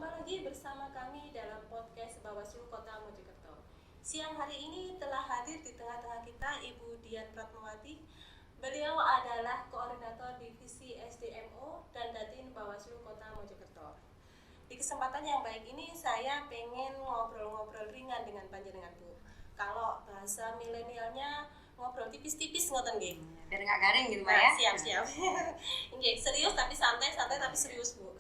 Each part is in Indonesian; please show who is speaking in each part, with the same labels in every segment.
Speaker 1: Jumpa lagi bersama kami dalam podcast Bawaslu Kota Mojokerto. Siang hari ini telah hadir di tengah-tengah kita Ibu Dian Pratmawati. Beliau adalah Koordinator Divisi SDMO dan Datin Bawaslu Kota Mojokerto. Di kesempatan yang baik ini saya pengen ngobrol-ngobrol ringan dengan panjenengan Bu. Kalau bahasa milenialnya ngobrol tipis-tipis ngoten nggih.
Speaker 2: Biar nggak garing gitu Mbak ya.
Speaker 1: Siap. Nggih, serius tapi santai tapi serius Bu.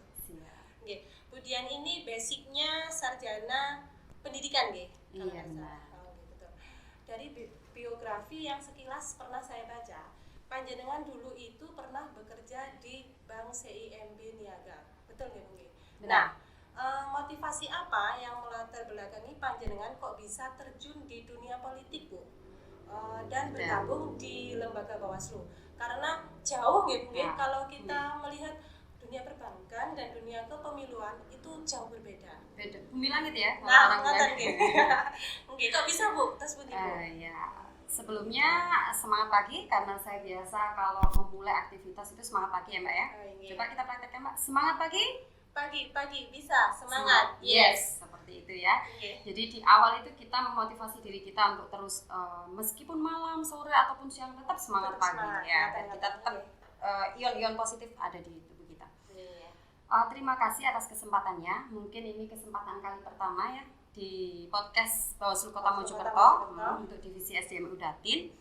Speaker 1: Nggih. Bu Dian ini basicnya sarjana pendidikan nggih.
Speaker 2: Iya benar.
Speaker 1: Betul. Dari biografi yang sekilas pernah saya baca, panjenengan dulu itu pernah bekerja di Bank CIMB Niaga. Betul nggih Bu? Nah, motivasi apa yang melatar belakangi panjenengan kok bisa terjun di dunia politik Bu? Dan bergabung di lembaga Bawaslu. Karena jauh nggih Bu, kalau kita melihat dunia perbankan dan dunia kepemiluan itu jauh berbeda.
Speaker 2: Beda. Bumi langit ya.
Speaker 1: Nah, ngoten nggih. Nggih, kok bisa Bu? Terus Bu?
Speaker 2: Ya. Sebelumnya semangat pagi karena saya biasa kalau memulai aktivitas itu semangat pagi ya Mbak ya. Coba kita praktekkan Mbak. Semangat pagi?
Speaker 1: Pagi bisa semangat. Yes.
Speaker 2: Seperti itu ya. Jadi di awal itu kita memotivasi diri kita untuk terus meskipun malam, sore ataupun siang tetap semangat pagi ya. Dan kita tetap ion-ion positif ada di tubuh kita. Terima kasih atas kesempatannya. Mungkin ini kesempatan kali pertama ya di podcast Bawaslu Kota Mojokerto untuk divisi SDMO Datin.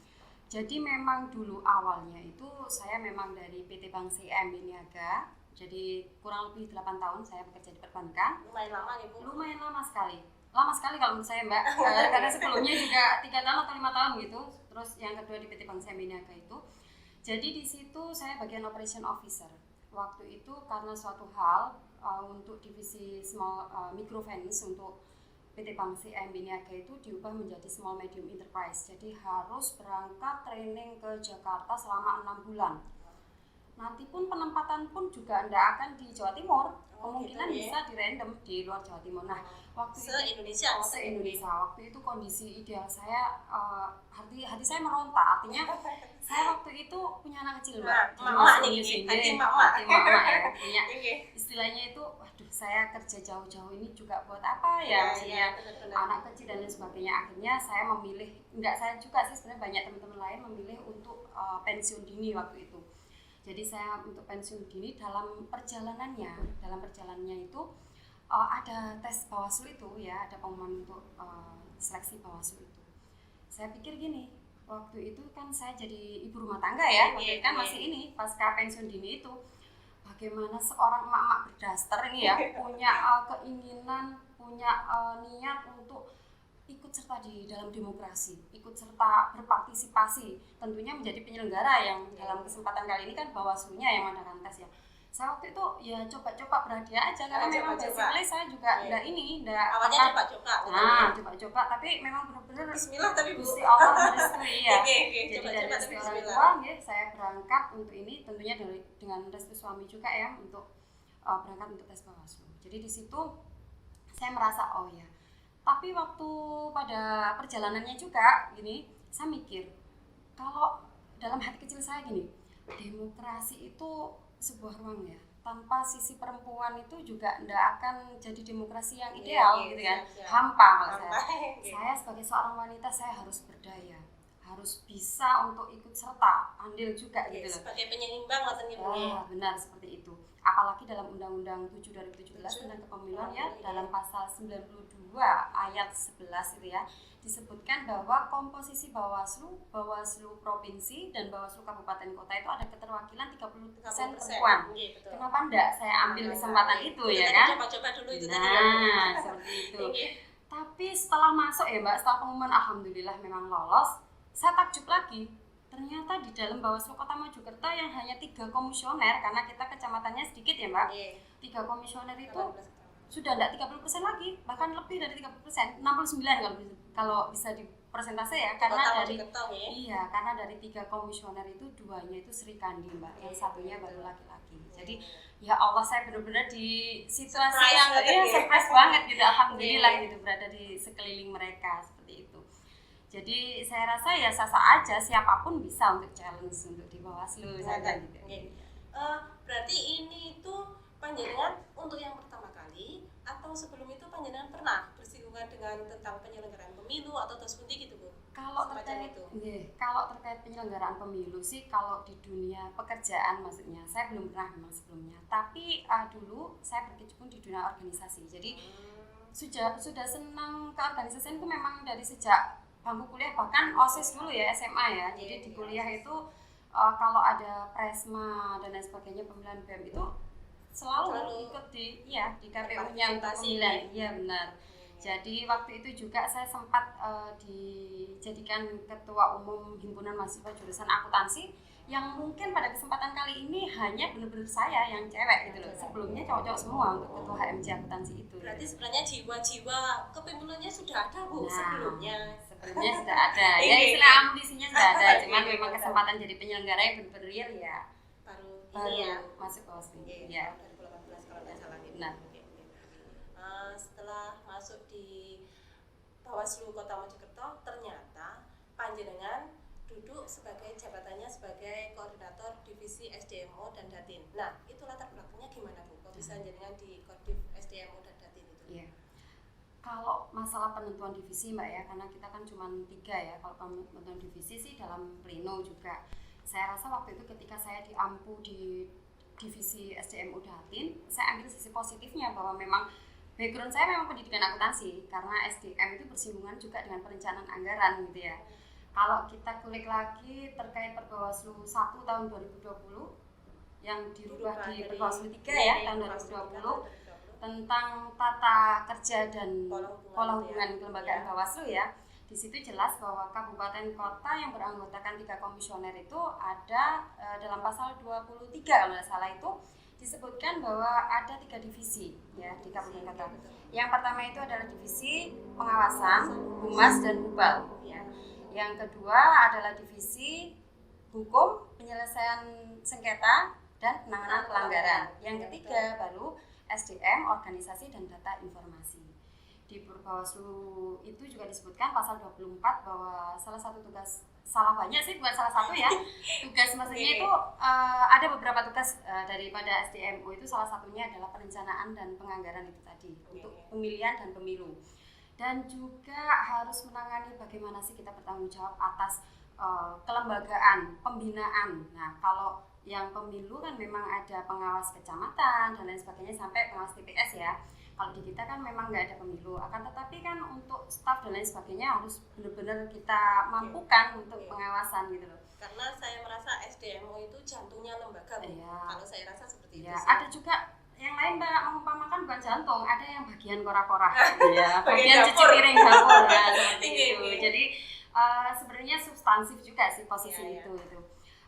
Speaker 2: Jadi memang dulu awalnya itu saya memang dari PT Bank CIMB Niaga. Jadi kurang lebih 8 tahun saya bekerja di perbankan.
Speaker 1: Lumayan lama nih Bu.
Speaker 2: Lumayan lama sekali. Lama sekali kalau menurut saya Mbak. Karena sebelumnya juga 3 tahun atau 5 tahun gitu. Terus yang kedua di PT Bank CIMB Niaga itu. Jadi di situ saya bagian operation officer. Waktu itu karena suatu hal untuk divisi small microfinance untuk PT Bank CIMB Niaga itu diubah menjadi small medium enterprise. Jadi harus berangkat training ke Jakarta selama 6 bulan. Nanti pun penempatan pun juga tidak akan di Jawa Timur. Kemungkinan gitu, bisa di random di luar Jawa Timur. Nah, waktu
Speaker 1: se-Indonesia
Speaker 2: waktu itu kondisi ideal saya hati saya meronta. Artinya saya waktu itu punya anak kecil Mbak.
Speaker 1: Mama nih, hati mama
Speaker 2: ya. Punya istilahnya itu, waduh saya kerja jauh-jauh ini juga buat apa ya? Maksudnya anak kecil dan lain sebagainya. Akhirnya saya memilih, enggak saya juga sih sebenarnya banyak teman-teman lain memilih untuk pensiun dini waktu itu. Jadi saya untuk pensiun dini dalam perjalanannya itu ada tes Bawaslu itu ya, ada pengumuman untuk seleksi Bawaslu itu. Saya pikir gini, waktu itu kan saya jadi ibu rumah tangga ya, waktu itu kan masih ini pasca pensiun dini itu, bagaimana seorang emak-emak berdaster ini ya punya keinginan, punya niat untuk ikut serta di dalam demokrasi, ikut serta berpartisipasi, tentunya menjadi penyelenggara yang dalam kesempatan kali ini kan Bawaslu-nya yang mengadakan tes ya. Saya waktu itu ya coba-coba berhadiah aja karena memang basically saya juga
Speaker 1: awalnya
Speaker 2: coba-coba tapi memang benar-benar
Speaker 1: bismillah tapi Bu.
Speaker 2: Gusti Allah merestui ya.
Speaker 1: Jadi
Speaker 2: dari restu orang tua saya berangkat untuk ini tentunya dengan restu suami juga ya untuk berangkat untuk tes Bawaslu. Jadi di situ saya merasa oh ya. Tapi waktu pada perjalanannya juga gini, saya mikir kalau dalam hati kecil saya gini, demokrasi itu sebuah ruang ya. Tanpa sisi perempuan itu juga tidak akan jadi demokrasi yang ideal gitu ya. Hampa saya sebagai seorang wanita saya harus berdaya, harus bisa untuk ikut serta, andil juga gitu loh.
Speaker 1: Sebagai penyeimbang
Speaker 2: benar seperti itu. Apalagi dalam Undang-Undang 7 2017 tentang kepemiluan ya, dalam pasal 92 ayat 11 itu ya, disebutkan bahwa komposisi Bawaslu provinsi dan Bawaslu kabupaten kota itu ada keterwakilan 30% perempuan. Kenapa enggak saya ambil kesempatan itu ya kan?
Speaker 1: Coba-coba dulu itu
Speaker 2: tadi. Seperti itu. Tapi setelah masuk ya Mbak, setelah pengumuman alhamdulillah memang lolos, saya takjub lagi. Ternyata di dalam Bawaslu Kota Mojokerto yang hanya 3 komisioner, karena kita kecamatannya sedikit ya Mbak, 3 komisioner itu sudah tidak 30% lagi, bahkan lebih dari 30%, 69 kalau bisa di persentase ya, karena dari 3 komisioner itu 2-nya itu Sri Kandi Mbak, yang satunya baru laki-laki. Jadi ya Allah saya benar-benar di situasi yang surprise banget gitu, alhamdulillah gitu berada di sekeliling mereka seperti itu. Jadi saya rasa ya sah-sah aja, siapapun bisa untuk challenge untuk di Bawaslu saja gitu.
Speaker 1: Berarti ini tuh panjenengan untuk yang pertama kali atau sebelum itu panjenengan pernah bersinggungan dengan tentang penyelenggaraan pemilu atau tos pundi gitu Bu?
Speaker 2: Kalau
Speaker 1: Semacam
Speaker 2: terkait penyelenggaraan pemilu sih, kalau di dunia pekerjaan maksudnya saya belum pernah memang sebelumnya. Tapi dulu saya berkecimpung di dunia organisasi. Jadi sudah senang keorganisasian itu memang dari sejak bangku kuliah, bahkan OSIS dulu ya, SMA ya. Jadi di kuliah itu kalau ada presma dan lain sebagainya, pemilihan BEM itu selalu ikut di KPU-nya untuk pemilihan. Iya benar. Jadi waktu itu juga saya sempat dijadikan ketua umum himpunan mahasiswa jurusan akuntansi, yang mungkin pada kesempatan kali ini hanya benar-benar saya yang cewek gitu loh. Sebelumnya cowok-cowok semua untuk ketua HMJ akuntansi itu.
Speaker 1: Berarti sebenarnya jiwa-jiwa kepemimpilannya sudah ada Bu sebelumnya
Speaker 2: sudah ada. Ya istilah amunisinya sudah ada, cuman memang kesempatan jadi penyelenggara yang benar-benar real ya baru masuk Bawaslu.
Speaker 1: Ya 2018 kalau nggak salah gitu.
Speaker 2: Nah,
Speaker 1: setelah masuk di Bawaslu Kota Mojokerto, ternyata panjenengan duduk sebagai jabatannya sebagai koordinator divisi SDMO dan Datin. Nah, itu latar belakangnya gimana Bu? Kok bisa jenengan di Koordif SDMO dan Datin itu?
Speaker 2: Iya. Kalau masalah penentuan divisi Mbak ya, karena kita kan cuma 3 ya. Kalau penentuan divisi sih dalam pleno juga. Saya rasa waktu itu ketika saya diampu di divisi SDMO Datin, saya ambil sisi positifnya bahwa memang background saya memang pendidikan akuntansi, karena SDM itu bersinggungan juga dengan perencanaan anggaran gitu ya. Kalau kita kulik lagi terkait Perbawaslu 1 tahun 2020 yang dirubah di Perbawaslu 3 ya tahun 2020 tentang tata kerja dan pola hubungan kelembagaan Bawaslu ya. Di situ jelas bahwa kabupaten kota yang beranggotakan 3 komisioner itu ada dalam pasal 23 kalau tidak salah itu disebutkan bahwa ada 3 divisi ya di kabupaten kota. Yang pertama itu adalah divisi pengawasan, humas dan hubal ya. Yang kedua adalah divisi hukum, penyelesaian sengketa dan penanganan pelanggaran. Yang ketiga baru SDM, organisasi dan data informasi. Di Perbawaslu itu juga disebutkan pasal 24 bahwa salah banyak sih, bukan salah satu ya. Tugas maksudnya itu ada beberapa tugas daripada SDMO itu, salah satunya adalah perencanaan dan penganggaran itu tadi untuk pemilihan dan pemilu. Dan juga harus menangani bagaimana sih kita bertanggung jawab atas kelembagaan, pembinaan. Nah, kalau yang pemilu kan memang ada pengawas kecamatan dan lain sebagainya sampai pengawas TPS ya. Kalau di kita kan memang nggak ada pemilu, akan tetapi kan untuk staf dan lain sebagainya harus benar-benar kita mampukan untuk pengawasan gitu loh.
Speaker 1: Karena saya merasa SDMO itu jantungnya lembaga Bu. Kalau saya rasa seperti itu.
Speaker 2: Ada juga yang lain Mbak, mengumpamakan bukan jantung, ada yang bagian kora-kora ya, bagian cuci piring dapur ya, seperti itu. Jadi sebenarnya substansif juga sih posisi itu.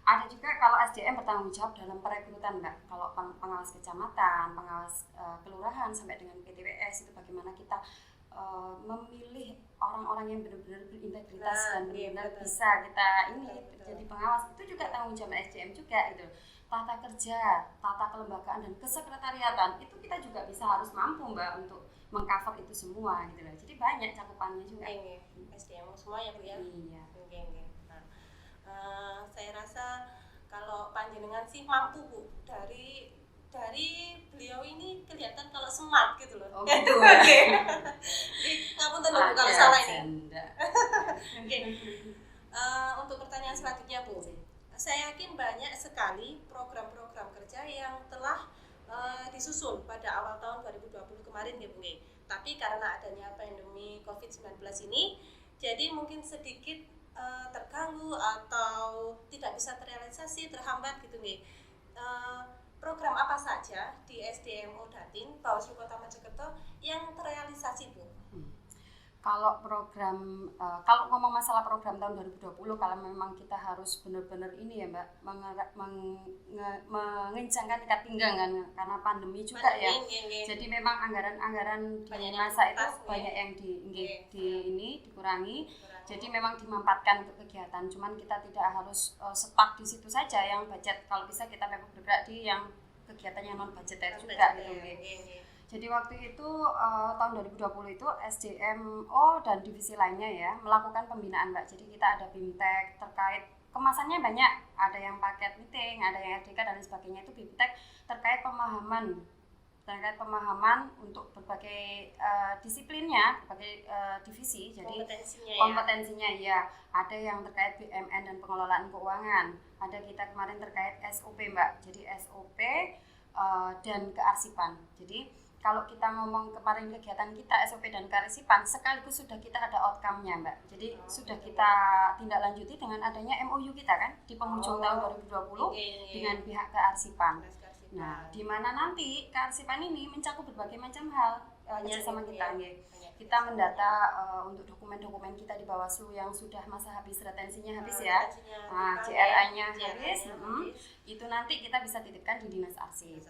Speaker 2: Ada juga kalau SDM bertanggung jawab dalam perekrutan Mbak. Kalau pengawas kecamatan, pengawas kelurahan sampai dengan PTWS itu bagaimana kita memilih orang-orang yang benar-benar berintegritas dan benar-benar bisa kita jadi pengawas, itu juga tanggung jawab SDM juga gitu. Tata kerja, tata kelembagaan dan kesekretariatan itu kita juga bisa harus mampu Mbak untuk mengcover itu semua gitu loh. Jadi banyak cakupannya juga.
Speaker 1: SDM semua ya Bu ya.
Speaker 2: Iya.
Speaker 1: Nah, saya rasa kalau panjenengan sih mampu Bu, dari beliau ini kelihatan kalau smart gitu loh.
Speaker 2: Oh gitu.
Speaker 1: Kamu tahu kalau salah ini. Untuk pertanyaan selanjutnya Bu, saya yakin banyak sekali program-program kerja yang telah disusun pada awal tahun 2020 kemarin ya Bu. Tapi karena adanya pandemi COVID-19 ini, jadi mungkin sedikit terganggu atau tidak bisa terrealisasi, terhambat gitu nih. Program apa saja di SDMO Datin Bawaslu Kota Mojokerto yang terrealisasi Bu?
Speaker 2: Kalau program, kalau ngomong masalah program tahun 2020, kalau memang kita harus benar-benar ini ya Mbak, mengencangkan tingkat pinggang kan, karena pandemi juga ya. Jadi memang anggaran di masa itu banyak yang dikurangi. Jadi memang dimampatkan untuk kegiatan. Cuman kita tidak harus stuck di situ saja. Yang budget, kalau bisa kita memang bergerak di yang kegiatan yang non budgeter juga gitu. Jadi waktu itu tahun 2020 itu SDMO dan divisi lainnya ya melakukan pembinaan Mbak. Jadi kita ada BIMTEK terkait kemasannya banyak, ada yang paket meeting, ada yang RDK dan lain sebagainya. Itu BIMTEK terkait pemahaman terkait pemahaman untuk berbagai disiplinnya, berbagai divisi. Jadi kompetensinya ya, ada yang terkait BUMN dan pengelolaan keuangan, ada kita kemarin terkait SOP Mbak, jadi SOP dan kearsipan. Jadi kalau kita ngomong kemarin kegiatan kita SOP dan kearsipan, sekaligus sudah kita ada outcome-nya Mbak. Jadi sudah kita tindak lanjuti dengan adanya MOU kita kan di penghujung tahun 2020 dengan pihak kearsipan. Nah, di mana nanti kearsipan ini mencakup berbagai macam hal kerjasama kita. Kita mendata untuk dokumen-dokumen kita di Bawaslu yang sudah masa habis retensinya habis ya, JRA-nya habis, itu nanti kita bisa titipkan di Dinas Arsip.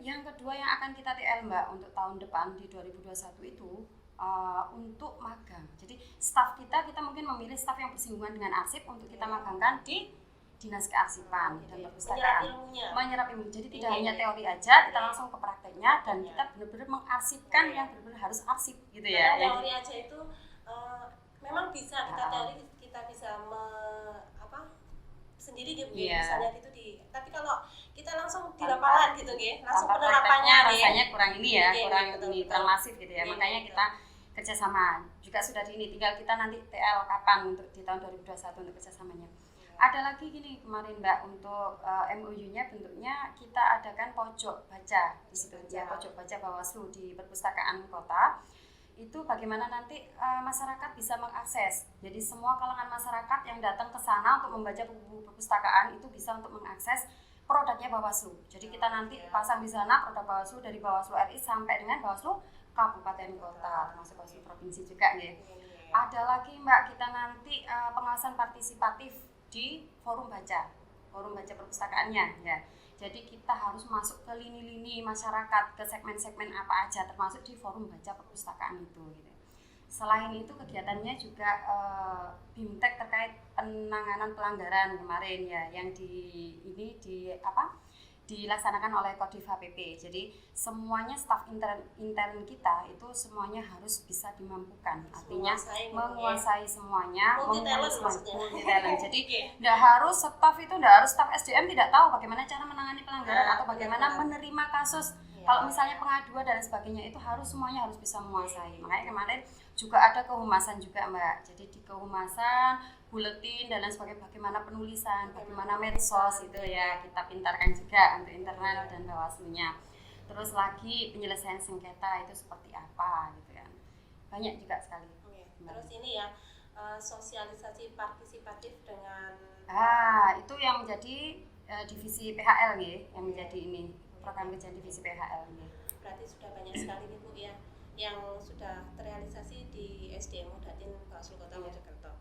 Speaker 2: Yang kedua yang akan kita TL Mbak untuk tahun depan di 2021 itu untuk magang. Jadi staf kita mungkin memilih staf yang bersinggungan dengan arsip untuk kita magangkan di Dinas Kearsipan dan Perpustakaan, menyerap ilmu. Jadi tidak hanya teori aja, kita langsung ke prakteknya dan kita benar-benar mengarsipkan yang benar-benar harus arsip gitu ya.
Speaker 1: Teori aja itu memang bisa kita teori, kita bisa sendiri gitu misalnya gitu tapi kalau kita langsung di lapangan gitu langsung penerapannya
Speaker 2: rasanya kurang ini ya, kurang masif gitu ya. Makanya kita kerjasama juga sudah tinggal kita nanti TL kapan untuk di tahun 2021 untuk kerjasamanya. Ada lagi gini kemarin Mbak untuk MOU-nya bentuknya kita adakan pojok baca di situ ya, pojok baca Bawaslu di Perpustakaan Kota. Itu bagaimana nanti masyarakat bisa mengakses. Jadi semua kalangan masyarakat yang datang ke sana untuk membaca buku perpustakaan itu bisa untuk mengakses produknya Bawaslu. Jadi kita nanti pasang di sana produk Bawaslu dari Bawaslu RI sampai dengan Bawaslu Kabupaten Kota, termasuk Bawaslu Provinsi juga ya. Ada lagi Mbak, kita nanti pengawasan partisipatif di forum baca perpustakaannya ya. Jadi kita harus masuk ke lini-lini masyarakat, ke segmen-segmen apa aja, termasuk di forum baca perpustakaan itu gitu. Selain itu kegiatannya juga BIMTEK terkait penanganan pelanggaran kemarin ya, yang dilaksanakan oleh Kodim HPP. Jadi semuanya staf intern kita itu semuanya harus bisa dimampukan. Artinya menguasai semuanya, multi-talent. Jadi tidak harus staf SDM tidak tahu bagaimana cara menangani pelanggaran atau bagaimana menerima kasus. Kalau misalnya pengaduan dan sebagainya itu semuanya harus bisa menguasai. Makanya kemarin juga ada kehumasan juga Mbak. Jadi di kehumasan, buletin dan lain sebagainya, bagaimana penulisan, bagaimana medsos itu ya kita pintarkan juga untuk internal dan Bawaslunya. Terus lagi penyelesaian sengketa itu seperti apa gitu kan. Banyak juga sekali.
Speaker 1: Terus ini ya sosialisasi partisipatif dengan
Speaker 2: itu yang menjadi divisi PHL ya, yang menjadi ini program kerja divisi PHL ya.
Speaker 1: Berarti sudah banyak sekali nih Bu ya yang sudah terrealisasi di SDM Mudatin Bawaslu Kota Mojokerto.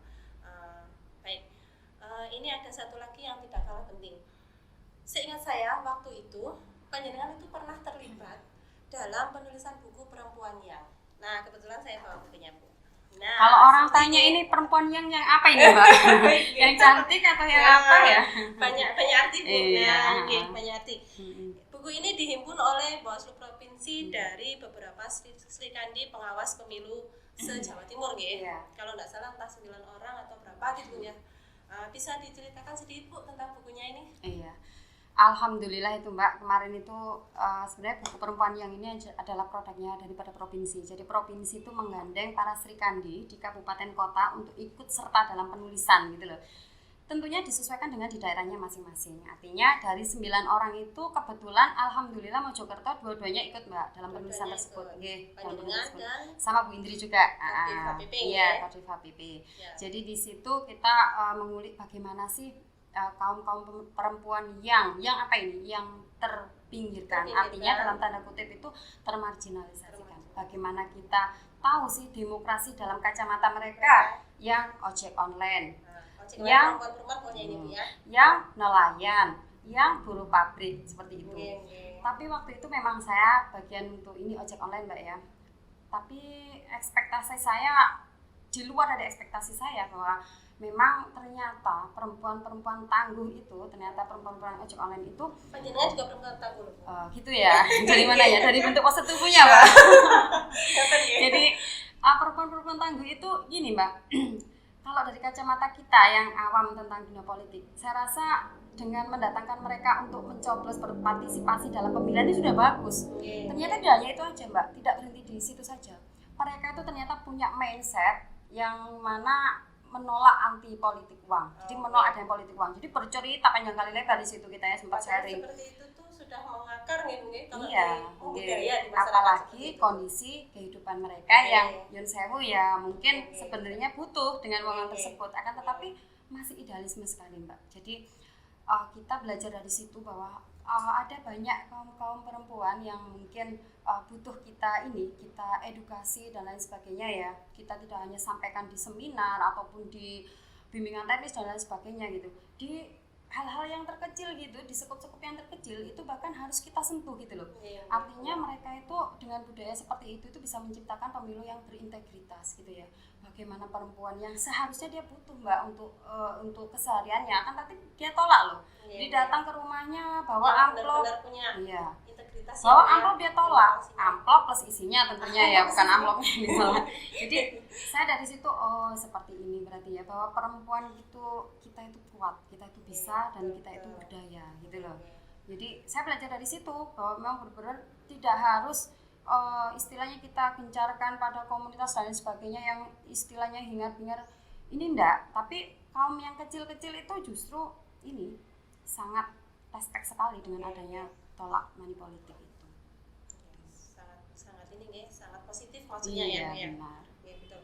Speaker 1: Baik, ini ada satu lagi yang tidak kalah penting. Seingat saya waktu itu panjenengan itu pernah terlibat dalam penulisan buku perempuan yang. Nah kebetulan saya bawa bukunya Bu. Nah,
Speaker 2: kalau orang tanya ini perempuan yang apa ini Mbak? Yang cantik atau yang apa ya?
Speaker 1: Banyak arti Bu. Banyak arti. Buku ini dihimpun oleh Bawaslu Provinsi dari beberapa Srikandi pengawas pemilu se-Jawa Timur Kalau tidak salah entah 9 orang atau berapa gitu ya. Bisa diceritakan sedikit Bu tentang bukunya ini?
Speaker 2: Iya. Alhamdulillah itu Mbak, kemarin itu sebenarnya buku perempuan yang ini adalah produknya daripada provinsi. Jadi provinsi itu menggandeng para Srikandi di kabupaten kota untuk ikut serta dalam penulisan gitu loh. Tentunya disesuaikan dengan di daerahnya masing-masing. Artinya dari 9 orang itu kebetulan alhamdulillah Mojokerto dua-duanya ikut Mbak dalam penulisan tersebut. Sama Bu Indri juga. Kodim HPP. Jadi di situ kita mengulik bagaimana sih kaum perempuan yang terpinggirkan. Artinya dalam tanda kutip itu termarginalisasikan. Bagaimana kita tahu sih demokrasi dalam kacamata mereka yang ojek online, yang nelayan, yang buruh pabrik seperti itu. Tapi waktu itu memang saya bagian untuk ini ojek online Mbak ya. Tapi ekspektasi saya di luar dari ekspektasi saya bahwa memang ternyata perempuan-perempuan tangguh itu, ternyata perempuan-perempuan ojek online itu
Speaker 1: panjenengan juga perempuan tangguh.
Speaker 2: Gitu ya. Dari mana ya? Dari bentuk postur tubuhnya Mbak. Jadi perempuan-perempuan tangguh itu gini Mbak. Kalau dari kacamata kita yang awam tentang dunia politik, saya rasa dengan mendatangkan mereka untuk mencoblos berpartisipasi dalam pemilihan itu sudah bagus. Ternyata tidak hanya itu aja Mbak, tidak berhenti di situ saja. Mereka itu ternyata punya mindset yang mana menolak anti politik uang. Jadi menolak adanya politik uang. Jadi bercerita panjang kali lebar di situ kita ya sempat sharing.
Speaker 1: Seperti itu tuh sudah mengakar nih mungkin kalau
Speaker 2: budaya
Speaker 1: di masyarakat.
Speaker 2: Apalagi kondisi kehidupan mereka yang Yun Sewu ya mungkin sebenarnya butuh dengan uang tersebut. Akan tetapi masih idealisme sekali Mbak. Jadi kita belajar dari situ bahwa ada banyak kaum perempuan yang mungkin butuh kita edukasi dan lain sebagainya ya. Kita tidak hanya sampaikan di seminar ataupun di bimbingan teknis dan lain sebagainya gitu. Di hal-hal yang terkecil gitu, di sekup-sekup yang terkecil itu bahkan harus kita sentuh gitu loh. Artinya mereka itu dengan budaya seperti itu bisa menciptakan pemilu yang berintegritas gitu ya. Bagaimana perempuan yang seharusnya dia butuh Mbak untuk kesehariannya, kan tapi dia tolak loh. Jadi datang ke rumahnya bawa amplop, bawa amplop dia tolak, amplop plus isinya tentunya ya, bukan amplopnya ditolak. Jadi saya dari situ seperti ini berarti ya, bahwa perempuan itu kita itu kuat, kita itu bisa dan kita itu berdaya gitu loh. Jadi saya belajar dari situ bahwa memang benar-benar tidak harus istilahnya kita gencarkan pada komunitas dan lain sebagainya yang istilahnya hingar-bingar ini enggak, tapi kaum yang kecil-kecil itu justru ini sangat respect sekali dengan adanya tolak money politik itu.
Speaker 1: Sangat ini nih, sangat positif maksudnya ya.
Speaker 2: Benar.
Speaker 1: Ya betul.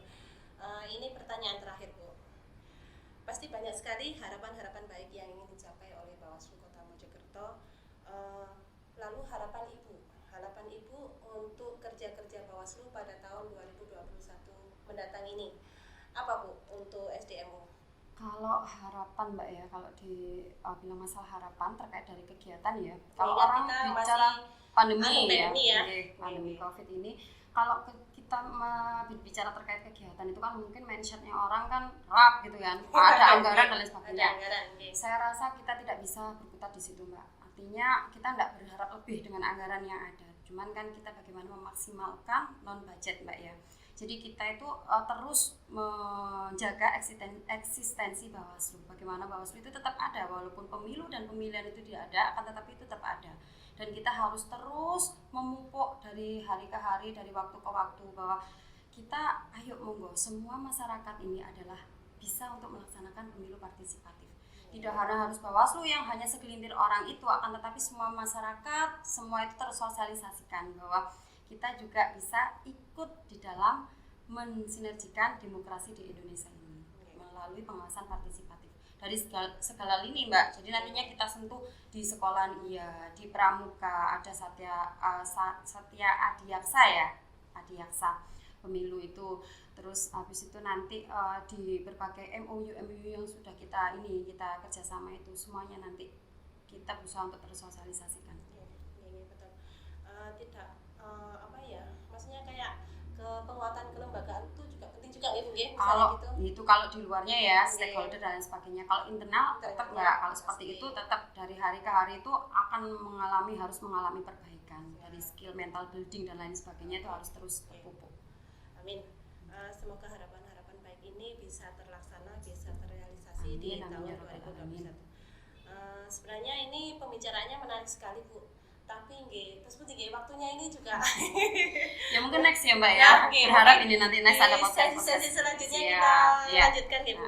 Speaker 1: Ini pertanyaan terakhir Bu. Pasti banyak sekali harapan-harapan baik yang ingin dicapai oleh Bawaslu Kota Mojokerto. Lalu harapan Ibu untuk kerja-kerja Bawaslu pada tahun 2021 mendatang ini apa Bu untuk SDMU?
Speaker 2: Kalau harapan Mbak ya, kalau bilang masalah harapan terkait dari kegiatan ya, kalau
Speaker 1: orang
Speaker 2: bicara pandemi
Speaker 1: pandemi
Speaker 2: COVID ini, kalau kita bicara terkait kegiatan itu kan mungkin mindsetnya orang kan rap gitu kan, ada anggaran dan lain sebagainya. Saya rasa kita tidak bisa berkutat di situ Mbak. Artinya kita tidak berharap lebih dengan anggaran yang ada. Cuman kan kita bagaimana memaksimalkan non budget Mbak ya. Jadi kita itu terus menjaga eksistensi Bawaslu. Bagaimana Bawaslu itu tetap ada walaupun pemilu dan pemilihan itu tidak ada, akan tetapi itu tetap ada. Dan kita harus terus memupuk dari hari ke hari, dari waktu ke waktu bahwa kita ayo monggo semua masyarakat ini adalah bisa untuk melaksanakan pemilu partisipatif. Tidak harus Bawaslu yang hanya segelintir orang itu, akan tetapi semua masyarakat, semua itu tersosialisasikan bahwa kita juga bisa ikut di dalam mensinergikan demokrasi di Indonesia ini melalui pengawasan partisipatif dari segala lini Mbak. Jadi nantinya kita sentuh di sekolah di pramuka ada Satya Adiaksa pemilu itu, terus habis itu nanti di berbagai MOU yang sudah kita kerjasama itu semuanya nanti kita berusaha untuk tersosialisasikan.
Speaker 1: Betul. Maksudnya kayak penguatan kelembagaan itu juga penting juga ya Bu ya.
Speaker 2: Kalau di luarnya ya stakeholder dan lain sebagainya. Kalau internal tetap enggak. Kalau seperti itu tetap dari hari ke hari itu akan harus mengalami perbaikan dari skill mental building dan lain sebagainya itu harus terus terpupuk.
Speaker 1: Amin. Semoga harapan-harapan baik ini bisa terlaksana, bisa terrealisasi di tahun 2021. Sebenarnya ini pembicaraannya menarik sekali Bu. Tapi terus waktunya ini juga
Speaker 2: ya mungkin next ya Mbak ya. Berharap ini nanti next ada
Speaker 1: sesi selanjutnya kita lanjutkan ya Bu.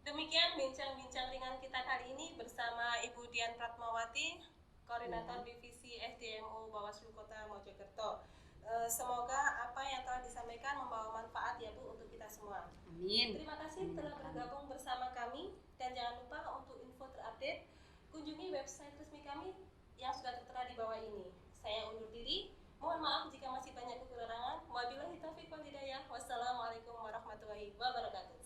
Speaker 1: Demikian bincang-bincang ringan kita kali ini bersama Ibu Dian Pratmawati, Koordinator Divisi SDMU Bawaslu Kota Mojokerto. Semoga apa yang telah disampaikan membawa manfaat ya Bu untuk kita semua.
Speaker 2: Amin.
Speaker 1: Terima kasih telah bergabung bersama kami dan jangan lupa untuk info terupdate kunjungi website resmi kami yang sudah tertera di bawah ini. Saya undur diri. Mohon maaf jika masih banyak kekurangan. Wabillahi taufiq wal hidayah. Wassalamualaikum warahmatullahi wabarakatuh.